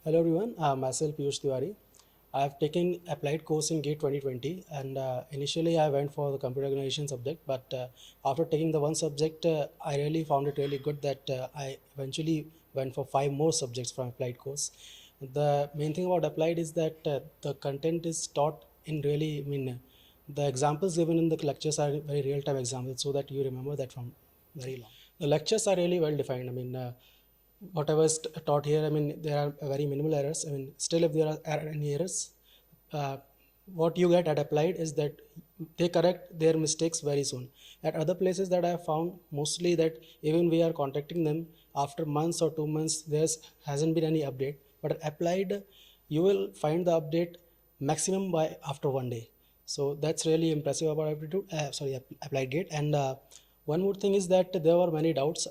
Hello everyone, myself Piyush Tiwari. I have taken applied course in GATE 2020 and initially I went for the computer organization subject, but after taking the one subject, I really found it really good that I eventually went for 5 more subjects from applied course. The main thing about applied is that the content is taught in really, the examples given in the lectures are very real-time examples so that you remember that from very long. The lectures are really well defined. Whatever is taught here, there are very minimal errors. Still, if there are any errors, uh, what you get at applied is that they correct their mistakes very soon. At other places that I have found, mostly that even we are contacting them after months or 2 months, there hasn't been any update. But at applied, you will find the update maximum by after one day. So that's really impressive about applied gate. And one more thing is that there were many doubts,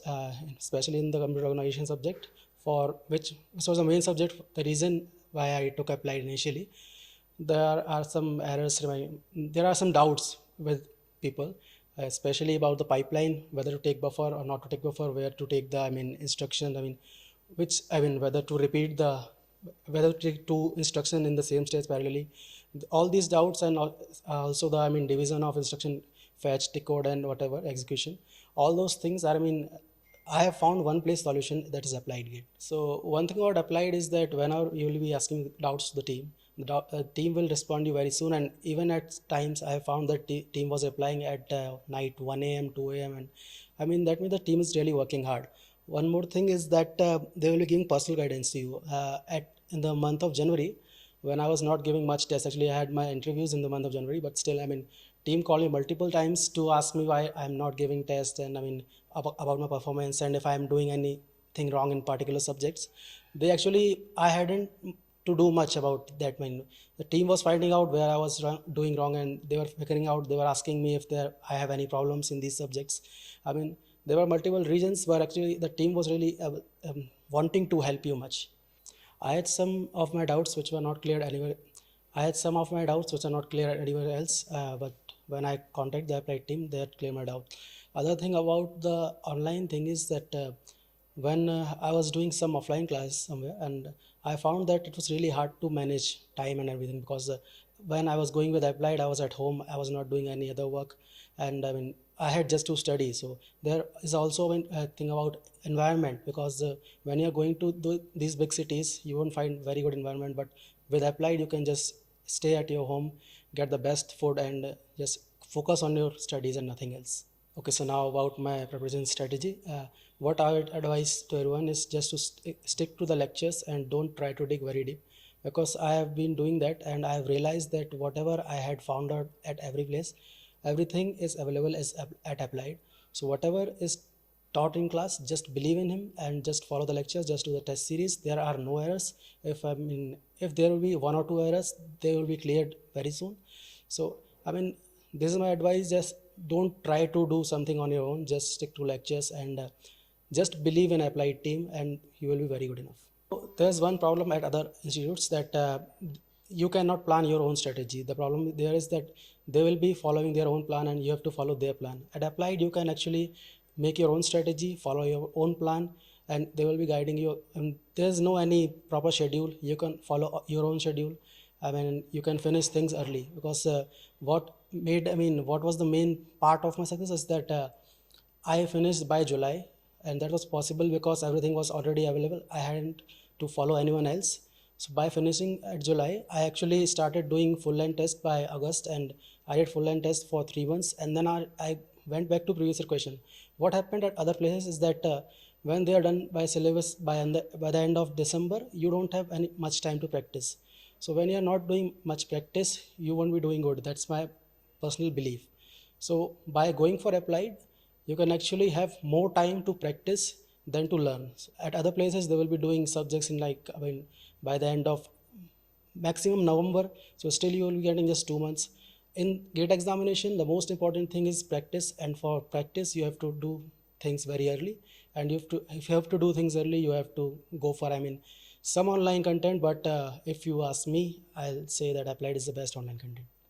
especially in the computer organization subject, for which was the main subject. The reason why I took applied initially, there are some errors. There are some doubts with people, especially about the pipeline, whether to take buffer or not to take buffer, where to take the instruction. Whether to repeat the whether to take two instruction in the same stage parallelly. All these doubts and also the division of instruction, fetch, decode, and whatever execution. All those things are I have found one place solution, that is applied gate. So one thing about applied is that whenever you will be asking doubts to the team, the team will respond you very soon. And even at times I have found that team was applying at night 1 a.m., 2 a.m. and that means the team is really working hard. One more thing is that they will be giving personal guidance to you. At in the month of January, when I was not giving much tests, actually I had my interviews in the month of January, but still, team called me multiple times to ask me why I'm not giving tests, and about my performance, and if I'm doing anything wrong in particular subjects. I hadn't to do much about that. The team was finding out where I was doing wrong, and they were figuring out. They were asking me if I have any problems in these subjects. I mean, there were multiple reasons where actually the team was really wanting to help you much. I had some of my doubts which were not cleared anywhere. I had some of my doubts which are not clear anywhere else, but when I contact the applied team, they had cleared my doubt. Other thing about the online thing is that when I was doing some offline class somewhere, and I found that it was really hard to manage time and everything, because when I was going with applied, I was at home, I was not doing any other work, and I had just to study. So there is also a thing about environment, because when you're going to these big cities, you won't find very good environment. But with applied, you can just stay at your home, get the best food, and just focus on your studies and nothing else. Okay, so now about my preparation strategy. What I would advise to everyone is just to stick to the lectures and don't try to dig very deep, because I have been doing that and I have realized that whatever I had found out at every place, everything is available as at applied. So whatever is taught in class, just believe in him and just follow the lectures, just do the test series. There are no errors. If there will be one or two errors, they will be cleared very soon. So this is my advice. Just don't try to do something on your own. Just stick to lectures and just believe in applied team, and you will be very good enough. So there's one problem at other institutes, that you cannot plan your own strategy. The problem there is that they will be following their own plan and you have to follow their plan. At applied, you can actually make your own strategy, follow your own plan, and they will be guiding you. And there's no any proper schedule. You can follow your own schedule. You can finish things early, because what was the main part of my success is that I finished by July, and that was possible because everything was already available. I hadn't to follow anyone else. So by finishing at July, I actually started doing full length test by August, and I did full length test for 3 months, and then I went back to previous year question. What happened at other places is that when they are done by syllabus by the end of December, you don't have any much time to practice. So when you are not doing much practice, you won't be doing good. That's my personal belief. So by going for applied, you can actually have more time to practice than to learn. So at other places, they will be doing subjects in by the end of maximum November. So still you will be getting just 2 months. In GATE examination, the most important thing is practice, and for practice, you have to do things very early. And if you have to do things early, you have to go for some online content. But if you ask me, I'll say that applied is the best online content.